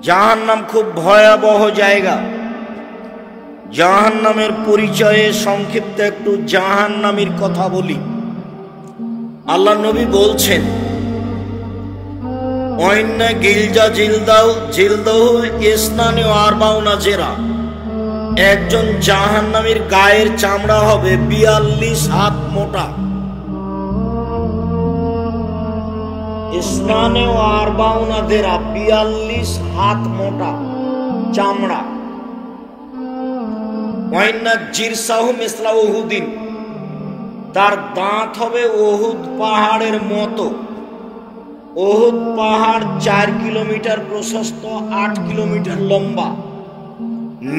জাহান্নাম খুব ভয়াবহ জায়গা। জাহান্নামের পরিচয়ে সংক্ষিপ্ত একটু জাহান্নামীর কথা বলি। আল্লাহ নবী বলছেন, ওয়াইন্না গিলজা জিলদাহু ইসনানি ওয়া আরবাউনা জেরা, একজন জাহান্নামীর গায়ের চামড়া হবে 42 হাত মোটা। ইসনানি ওয়া আরবাউনা জেরা, 42 হাত মোটা চামড়া। ওয়াইন্না জিরসাহু মিসলা উহুদিন, তার দাঁত হবে উহুদ পাহাড়ের মতো। উহুদ পাহাড় 4 কিলোমিটার প্রশস্ত, 8 কিলোমিটার লম্বা।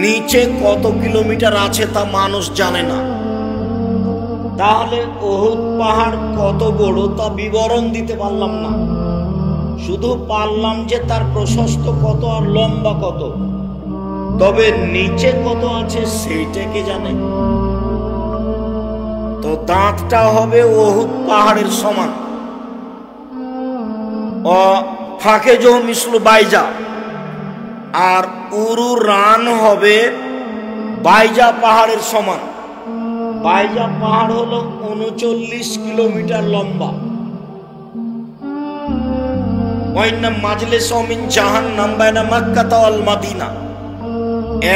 নিচে কত কিলোমিটার আছে তা মানুষ জানে না। তাহলে উহুদ পাহাড় কত বড় তা বিবরণ দিতে পারলাম না, শুধু পারলাম যে তার প্রশস্ত কত আর লম্বা কত। তবে নিচে কত আছে সেইটা কে জানে? তো দাঁতটা হবে উহুদ পাহাড়ের সমান। ফাঁকে জো মিসলু বাইজা, আর উরু রান হবে বাইজা পাহাড়ের সমান। বাইজা পাহাড় হলো 39 কিলোমিটার লম্বা। ওয়াইন্না মাজলিস মিন জাহান্নাম বাইনা মক্কা ওয়াল মদিনা,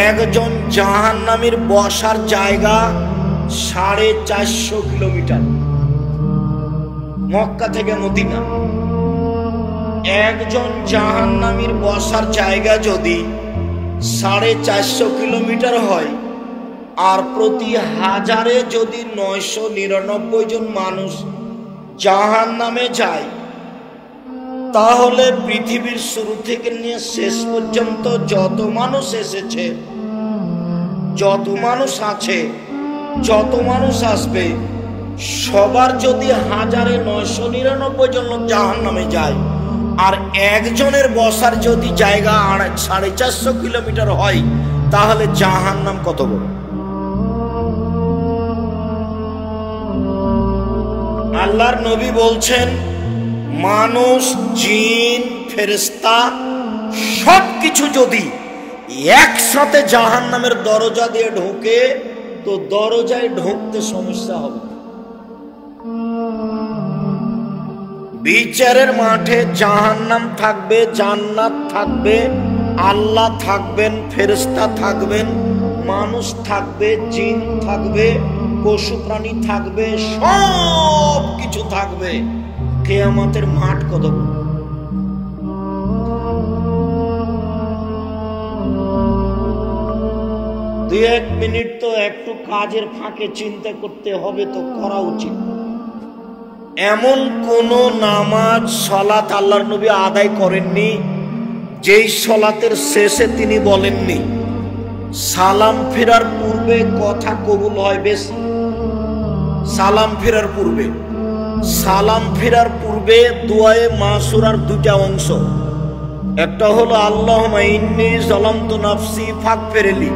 একজন জাহান্নামীর বসার জায়গা 450 কিলোমিটার, মক্কা থেকে মদিনা। একজন জাহান্নামীর বসার জায়গা যদি 450 কিলোমিটার হয়, আর প্রতি হাজারে যদি 999 জন মানুষ জাহান্নামে যায়, তাহলে পৃথিবীর শুরু থেকে নিয়ে শেষ পর্যন্ত যত মানুষ এসেছে, যত মানুষ আছে, যত মানুষ আসবে, সবার যদি হাজারে 999 জন লোক জাহান্নামে যায়, আর একজনের বসার যদি জায়গা 450 কিলোমিটার হয়, তাহলে জাহান্নাম কত বড়। আল্লাহর নবী বলছেন, মানুষ, জিন, ফেরেশতা সবকিছু যদি একসাথে জাহান্নামের দরজা দিয়ে ঢোকে, তো দরজায় ঢুকতে সমস্যা হবে। বিচারের মাঠে জাহান্নাম থাকবে, জান্নাত থাকবে, আল্লাহ থাকবেন, ফেরেশতা থাকবেন, মানুষ থাকবে, জিন থাকবে, পশু প্রাণী থাকবে, সব কিছু থাকবে। কিয়ামতের মাঠ কত বড়। দুই এক মিনিট তো একটু কাজের ফাঁকে চিন্তা করতে হবে, তো করা উচিত। এমন কোন নামাজ, সালাত আল্লাহর নবী আদায় করেননি যেই সালাতের শেষে তিনি বলেননি সালাম ফেরার পূর্বে কথা কবুল হয় বেশি। সালাম ফেরার পূর্বে, সালাম ফেরার পূর্বে দুআয়ে মাসুরার দুটা অংশ। একটা হলো আল্লাহুম্মা ইন্নী যালামতু নাফসি ফাগফিরলি,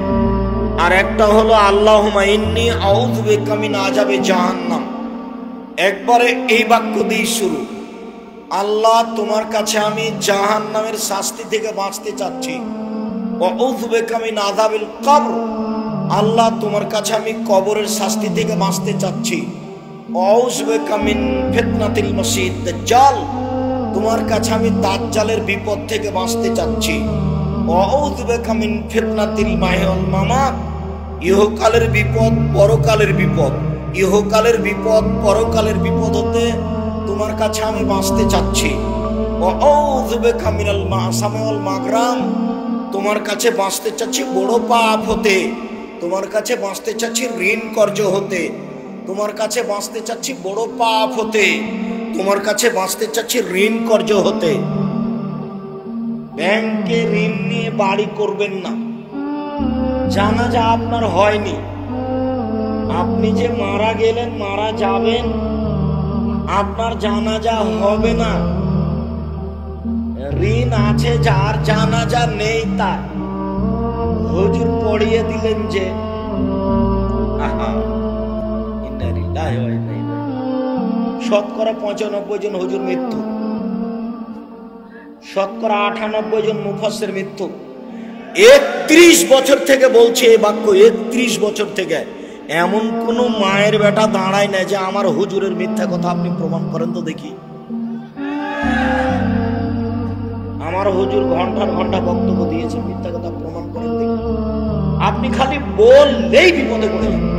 আর একটা হলো আল্লাহুম্মা ইন্নী আউযু বিকা মিন আযাবি জাহান্নাম। একবারে এই বাক্য দিয়ে শুরু, আল্লাহ তোমার কাছে আমি জাহান্নামের শাস্তি থেকে বাঁচতে চাচ্ছি। আউযু বিকা মিন আযাবিল কবর, আল্লাহ তোমার কাছে আমি কবরের শাস্তি থেকে বাঁচতে চাচ্ছি। আউযু বিকা মিন ফিতনাতিল মাসিহ দাজ্জাল, তোমার কাছে আমি দাজ্জালের বিপদ থেকে বাঁচতে চাচ্ছি। আউযু বিকা মিন ফিতনাতিল মাহিয়া ওয়াল মামাত, ইহকালের বিপদ, পরকালের বিপদ। ইহকালের বিপদ, পরকালের বিপদ হতে তোমার কাছে আমি বাঁচতে চাচ্ছি। আউযু বিকা মিনাল মাসামি ওয়াল মাগরাম, তোমার কাছে বাঁচতে চাচ্ছি বড় পাপ হতে, তোমার কাছে বাঁচতে চাচ্ছি ঋণ কর্জ হতে, তোমার কাছে বাঁচতে চাচ্ছি বড় পাপ হতে, তোমার কাছে বাঁচতে চাচ্ছি ঋণ কর্জ হতে। ব্যাংকে ঋণ নিয়ে বাড়ি করবেন না। জানাজা আপনার হয়নি, আপনি যে মারা গেলেন, মারা যাবেন, আপনার জানাজা হবে না। ঋণ আছে যার, জানাজা নেই তার। হুজুর পড়িয়ে দিলেন যে শতকরা 95 জন হুজুর মৃত্যু। শতকরা 98 জন মুফাসসির মৃত্যু। 31 বছর থেকে বলছে এই বাক্য, 31 বছর থেকে। এমন কোন মায়ের বেটা দাঁড়ায় না যে আমার হুজুরের মিথ্যা কথা আপনি প্রমাণ করেন তো দেখি। আমার হুজুর ঘন্টার ঘন্টা বক্তব্য দিয়েছে, মিথ্যা কথা প্রমাণ করেন দেখি। আপনি খালি বললেই বিপদে পড়ে যাবেন,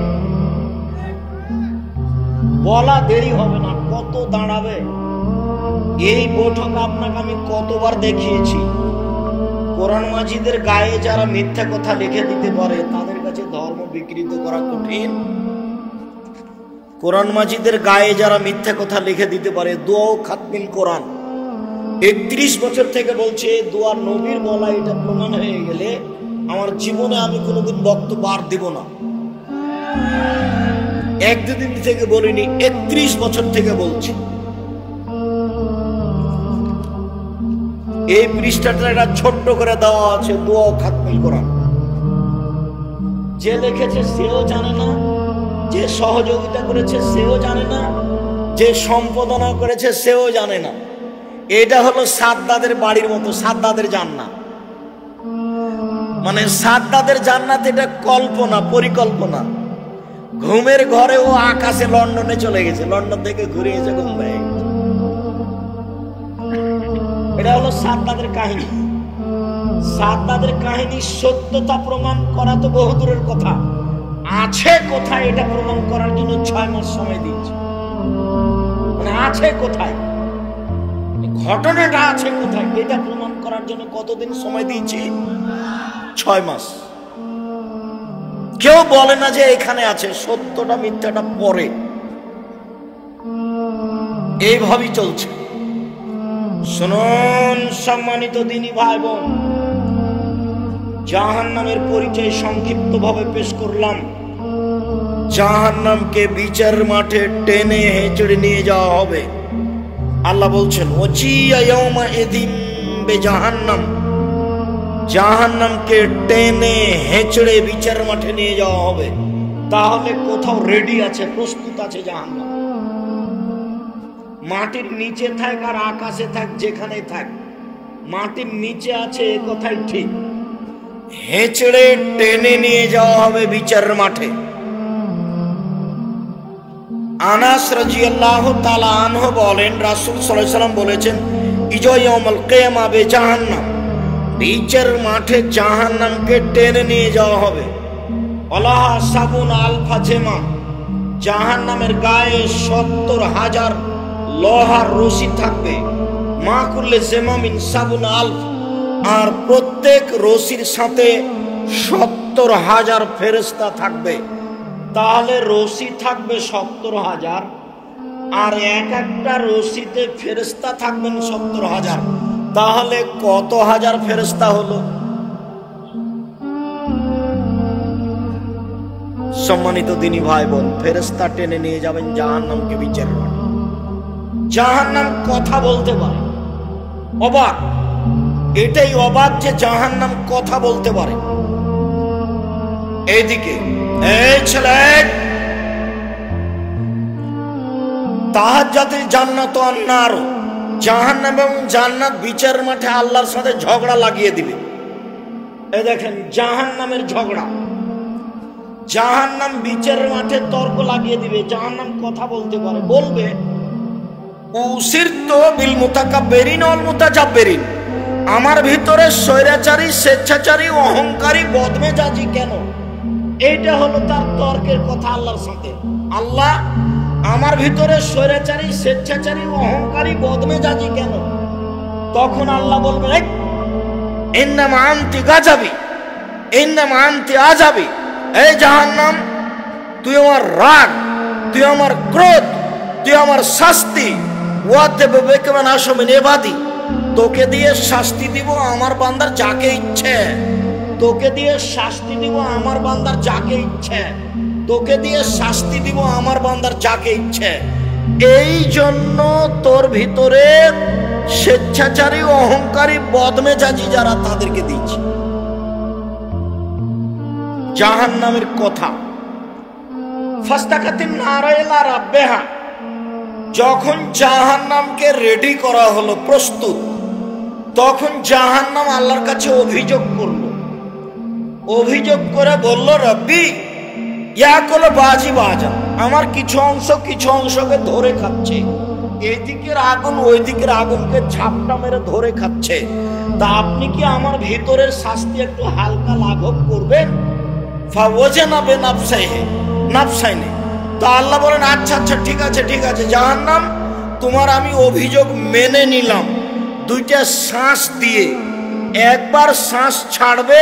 বলা দেরি হবে না, কত দাঁড়াবে। এই বৈঠক আপনাকে আমি কতবার দেখিয়েছি। কোরআন মাজিদের গায়ে যারা মিথ্যা কথা লিখে দিতে পারে তাদের কাছে ধর্ম বিকৃত করা কঠিন। কোরআন মাজিদের গায়ে যারা মিথ্যা কথা লিখে দিতে পারে, দোয়া খাতমিল কোরআন 31 বছর থেকে বলছে দোয়া নবীর বলা, এটা প্রমাণ হয়ে গেলে আমার জীবনে আমি কোনোদিন বক্তব্য আর দিব না। এক দুদিন থেকে বলিনি, 31 বছর থেকে বলছি। এই পৃষ্ঠাটা একটা ছোট্ট করে দেওয়া আছে, দোয়া খাতমিল কোরআন। যে লিখেছে সেও জানে না, যে সহযোগিতা করেছে সেও জানে না, যে সম্পাদনা করেছে সেও জানে না। এটা হলো সাদ্দাদের বাড়ির মতো, সাদ্দাদের জান্নাত। মানে সাদ্দাদের জান্নাত এটা কল্পনা, পরিকল্পনা। ঘুমের ঘরে ও আকাশে লন্ডনে চলে গেছে, লন্ডন থেকে ঘুরে এসে ঘুম হয়ে গেছে। এটা হলো সাদ্দাদের কাহিনী। সাদ্দাদের কাহিনী সত্যতা প্রমাণ করা তো বহু দূরের কথা, আছে কোথায় এটা প্রমাণ করার জন্য 6 মাস সময় দিয়েছে। মানে আছে কোথায়, ঘটনাটা আছে কোথায়, এটা প্রমাণ করার জন্য কতদিন সময় দিয়েছি? 6 মাস। কেউ বলে না যে এখানে আছে, সত্যটা মিথ্যাটা পরে। এইভাবেই চলছে। শুনুন সম্মানিত দিনী ভাই বোন, জাহান্নামের পরিচয় সংক্ষিপ্ত ভাবে পেশ করলাম। জাহান্নামকে বিচার মাঠে টেনে হেঁচড়ে নিয়ে যাওয়া হবে। আল্লাহ বলছেন ওয়াজিয়া ইয়াউমা ইযিন বিজাহান্নাম, জাহান্নামকে টেনে হেঁচড়ে বিচার মাঠে নিয়ে যাওয়া হবে। তাহলে কোথাও রেডি আছে, প্রস্তুত আছে জাহান্নাম। মাটির নিচে থাক আর আকাশে থাক, যেখানে থাক, মাটির নিচে আছে এ কথাই ঠিক। হেঁচড়ে টেনে নিয়ে যাওয়া হবে বিচার মাঠে। আনাস রাদিয়াল্লাহু তাআলা আনহু বলেন, রাসূল সাল্লাল্লাহু আলাইহি ওয়াসাল্লাম বলেছেন, ইজা ইয়াউমুল কিয়ামা বিজাহান্নাম, বিচার মাঠে জাহান্নামকে টেনে নিয়ে যাওয়া হবে। আলাহা সাবুন আলফা জেমা, জাহান্নামের গায়ে 70,000 লোহার রশি থাকবে। মা কুল্লে জেমামিন সাবুন আলফ, আর প্রত্যেক রশির সাথে 70,000 ফেরেশতা থাকবে। তাহলে রশি থাকবে 70,000, আর এক একটা রশিতে ফেরেশতা থাকবেন 70,000। তাহলে কত হাজার ফেরেশতা হলো? সম্মানিত দিনী ভাই বোন, ফেরেশতা টেনে নিয়ে যাবেন জাহান্নামকে বিচার মাঠে। জাহান্নাম কথা বলতে পারে, অবাক। এটাই অবাক যে জাহান্নাম কথা বলতে পারে। এইদিকে এই ছেলে, তাহাজ্জুদের জান্নাত ওয়ান নার, জাহান্নাম এবং জান্নাত বিচার মাঠে আল্লাহর সাথে ঝগড়া লাগিয়ে দিবে। এই দেখেন জাহান্নামের ঝগড়া, জাহান্নাম বিচার মাঠে তর্ক লাগিয়ে দিবে। জাহান্নাম কথা বলতে পারে, বলবে উসিরতু বিল মুতাকাব্বিরিন ওয়াল মুতাজাব্বিরিন, আমার ভিতরে স্বৈরাচারী, স্বেচ্ছাচারী, অহংকারী, বদমেজাজি কেন? এইটা হলো তার তর্কের কথা আল্লাহর সাথে। আল্লাহ, আমার ভিতরে স্বৈরাচারী, স্বেচ্ছাচারী, অহংকারী, বদমেজাজি কেন? তখন আল্লাহ বলবে ইন্নামা আনতি গাজাবি, ইন্নামা আনতি আজাবি। এই জাহান্নাম, তুই আমার রাগ, তুই আমার ক্রোধ, তুই আমার শাস্তি। ওয়াদেবে বেকমান আশমিন ইবাদি, তোকে দিয়ে শাস্তি দিব আমার বান্দার যাকে ইচ্ছে, তোকে দিয়ে শাস্তি দিব আমার বান্দার যাকে ইচ্ছে, তোকে দিয়ে শাস্তি দিব আমার বান্দার যাকে ইচ্ছে। এই জন্য তোর ভিতরে স্বেচ্ছাচারী, অহংকারী, বদমেজাজি যারা, তাদেরকে দিচ্ছি। জাহান্নামের কথা। ফাস্তাকাতিন নারা ইলা রাব্বিহা, যখন জাহান্নামকে রেডি করা হলো, প্রস্তুত, তখন জাহান্নাম আল্লাহর কাছে অভিযোগ করল, অভিযোগ করে বলল, রব্বি ইয়াকুল বাজি বাজা, আমার কিছু অংশকে ধরে খাচ্ছে, এইদিকের আগুন ওই দিকের আগুনকে ঝাপটা মেরে ধরে খাচ্ছে, তা আপনি কি আমার ভিতরের শাস্তি একটু হালকা লাঘব করবেন? ফাওয়াজানা বিনাফসাইহি নাফসাইনি। তো আল্লাহ বলেন, আচ্ছা আচ্ছা ঠিক আছে জাহান্নাম, তোমার আমি অভিযোগ মেনে নিলাম। দুইটা শ্বাস দিয়ে, একবার শ্বাস ছাড়বে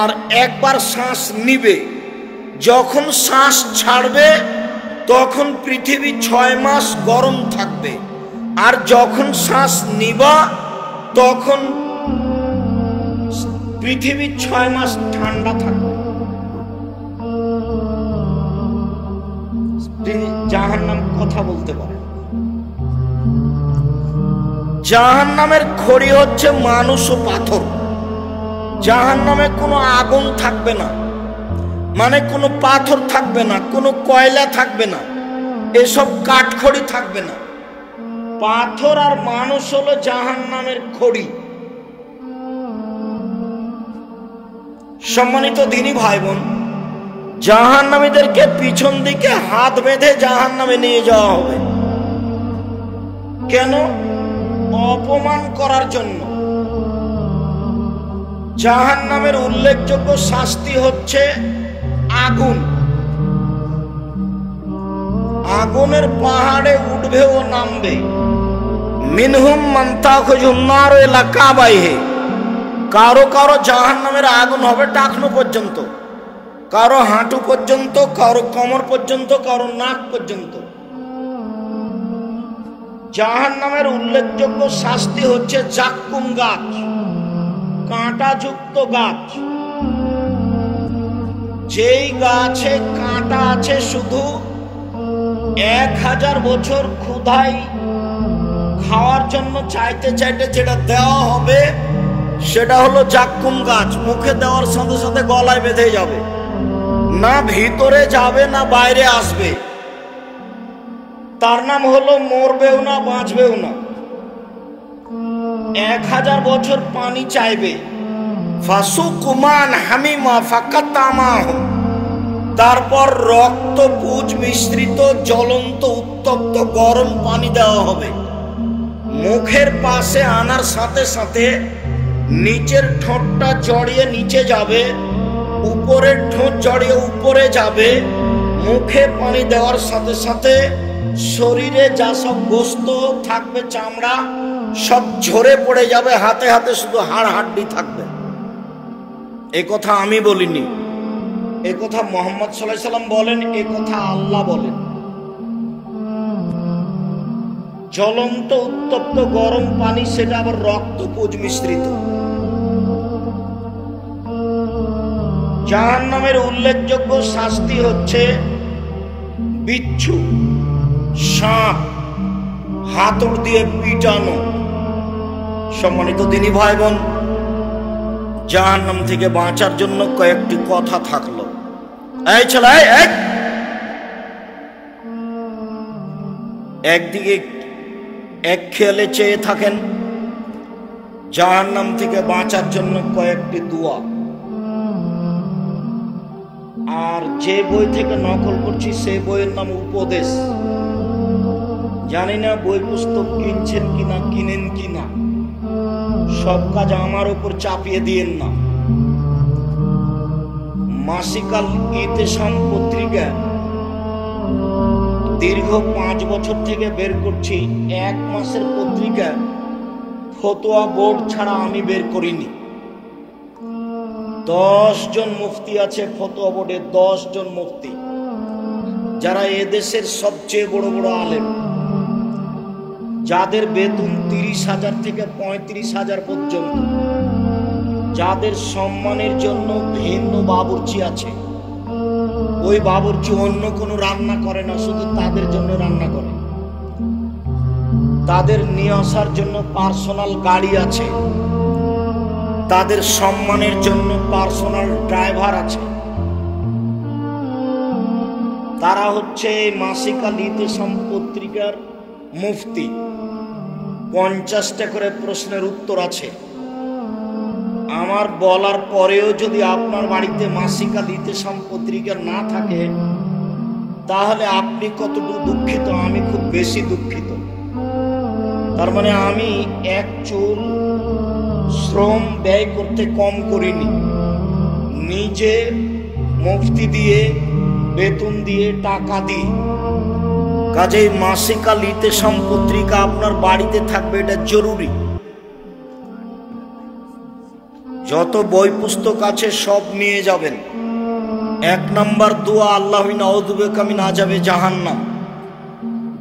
আর একবার শ্বাস নিবে। যখন শ্বাস ছাড়বে তখন পৃথিবী 6 মাস গরম থাকবে, আর যখন শ্বাস নিবা তখন পৃথিবী 6 মাস ঠান্ডা থাকবে। জাহান্নাম কথা বলতে পারে। জাহান্নামের খড়ি হচ্ছে মানুষ ও পাথর। জাহান্নামে কোনো আগুন থাকবে না, মানে কোনো পাথর থাকবে না, কোনো কয়লা থাকবে না, এসব কাঠখড়ি থাকবে না। পাথর আর মানুষ হলো জাহান্নামের খড়ি। সম্মানিত দিনী ভাই বোন, জাহান্নামীদেরকে পিছন দিকে হাত বেঁধে জাহান্নামে নিয়ে যাওয়া হবে। কেন? অপমান করার জন্য। জাহান্নামের উল্লেখযোগ্য শাস্তি হচ্ছে আগুন। আগুনের পাহাড়ে উঠবে ও নামবে। মিনহুম মান তাখুযুন নার ইলা কাবাইহি। কারো কারো জাহান্নামের আগুন হবে টাকনু পর্যন্ত, কারো হাঁটু পর্যন্ত, কারো কোমর পর্যন্ত, কারো নাক পর্যন্ত। জাহান্নামের উল্লেখযোগ্য শাস্তি হচ্ছে জাক্কুম গাছ, কাঁটাযুক্ত গাছ। যেই গাছে কাঁটা আছে শুধু 1000 বছর ক্ষুধায় খাওয়ার জন্য চাইতে চাইতে যেটা দেওয়া হবে সেটা হলো জাক্কুম গাছ। মুখে দেওয়ার সাথে সাথে গলায় বেঁধে যাবে, না ভিতরে যাবে না বাইরে আসবে। তার নাম হলো মরবেও না বাঁচবেও না। 1000 বছর পানি চাইবে। ফাসুকুমান হামিমা ফাকাতামাহু। তারপর রক্ত পুজ মিশ্রিত জ্বলন্ত উত্তপ্ত গরম পানি দেওয়া হবে। মুখের পাশে আনার সাথে সাথে নিচের ঠোঁটটা জড়িয়ে নিচে যাবে, উপরের ঠোঁট জড়িয়ে উপরে যাবে। মুখে পানি দেওয়ার সাথে সাথে শরীরে যা সব গোস্ত থাকবে, চামড়া সব ঝরে পড়ে যাবে, হাতে হাতে শুধু হাড় হাড্ডি থাকবে। এ কথা আমি বলিনি, এ কথা মুহাম্মদ সাল্লাল্লাহু আলাইহি সাল্লাম বলেন, এ কথা আল্লাহ বলেন। জ্বলন্ত উত্তপ্ত গরম পানি, সেটা আবার রক্তপুঞ্জ মিশ্রিত। জাহান্নামের উল্লেখযোগ্য শাস্তি হচ্ছে বিচ্ছু, সাপ, হাতুড় দিয়ে পিটানো। সম্মানিত দিনী ভাই বোন, জাহান্নাম থেকে বাঁচার জন্য কয়েকটি কথা থাকলো। এই ছেলে, একদিকে এক খেয়ালে চেয়ে থাকেন। জাহান্নাম থেকে বাঁচার জন্য কয়েকটি দোয়া। আর যে বই থেকে নকল করছি সেই বইয়ের নাম উপদেশ। জানি না বই পুস্তক কিনছেন কিনা, কিনেন কিনা, সব কাজ আমার উপর চাপিয়ে দিয়েন না। মাসিকাল ইতেশাম পত্রিকা দীর্ঘ 5 বছর থেকে বের করছি। 1 মাসের পত্রিকা ফতোয়া বোর্ড ছাড়া আমি বের করিনি। 10 জন মুফতি আছে ফতোয়া বোর্ডে, 10 জন মুফতি, যারা এদেশের সবচেয়ে বড় বড় আলেম, যাদের বেতন 30,000 থেকে 35,000 পর্যন্ত, যাদের সম্মানের জন্য ভিন্ন বাবুর্চি আছে। ওই বাবুর্চি অন্য কোনো রান্না করে না, শুধু তাদের জন্য রান্না করে। তাদের নিয়ে আসার জন্য পার্সোনাল গাড়ি আছে, তাদের সম্মানের জন্য পার্সোনাল ড্রাইভার আছে। তারা হচ্ছে এই মাসিকাল ইতেশাম পত্রিকার মুফতি। 50টা করে প্রশ্নের উত্তর আছে। আমার বলার পরেও যদি আপনার বাড়িতে মাসিকা লিতেশাম পত্রিকা না থাকে, তাহলে আপনি কতটুকু দুঃখিত, আমি খুব বেশি দুঃখিত। তার মানে আমি এক চুল শ্রম ব্যয় করতে কম করিনি, নিজে মুফতি দিয়ে, বেতন দিয়ে, টাকা দিয়ে। কাজেই মাসিকা লিতেশাম পত্রিকা আপনার বাড়িতে থাকবে, এটা জরুরি। যত বই পুস্তক আছে সব নিয়ে যাবেন। 1 নম্বর দোয়া আল্লাহ নাউযু বিকা মিন আযাবে জাহান্নাম।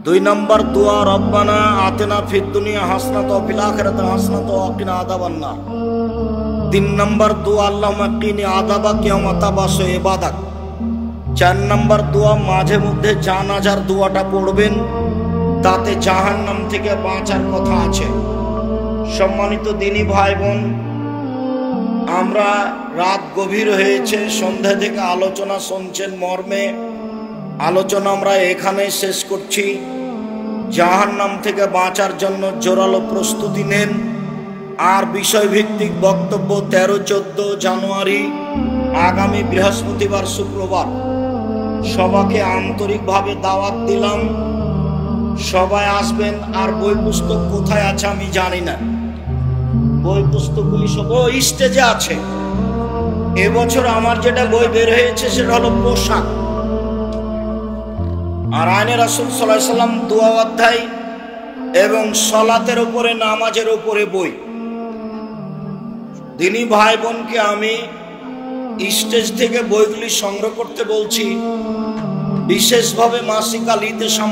2 নম্বর দোয়া রব্বানা আতিনা ফিদ দুনিয়া হাসানাতাও ওয়া ফিল আখিরাতি হাসানাতাও ওয়া কিনা আযাবান্নার। 3 নম্বর দোয়া আল্লাহুম্মা কিনি আযাবাকা ইয়াওমা তাবাসু ইবাদাক। 4 নম্বর দোয়া মাঝে মধ্যে জানাজার দোয়াটা পড়বেন, তাতে জাহান্নাম থেকে বাঁচার কথা আছে। সম্মানিত দিনী ভাই বোন, আমরা রাত গভীর হয়েছে, সন্ধ্যা থেকে আলোচনা শুনছেন মর্মে। আলোচনা আমরা এখানে শেষ করছি। জাহান্নাম থেকে বাঁচার জন্য জোরালো প্রস্তুতি নেন। আর বিষয়ভিত্তিক বক্তব্য 13-14 জানুয়ারি আগামী বৃহস্পতিবার শুক্রবার। সবাইকে আন্তরিকভাবে দাওয়াত দিলাম, সবাই আসবেন। আর বই পুস্তক কোথায় আছে আমি জানি না, বই পুস্তকগুলি সব স্টেজে আছে। এবছর আমার যেটা বই বের হয়েছে সেটা হলো পোশাক আর আইনে রাসূল সাল্লাল্লাহু আলাইহি ওয়াসাল্লাম দোয়া অধ্যায় এবং সালাতের উপরে, নামাজের উপরে বই। দিনী ভাই বোনকে আমি স্টেজ থেকে বইগুলি সংগ্রহ করতে বলছি, বিশেষভাবে মাসিকা লিতেশাম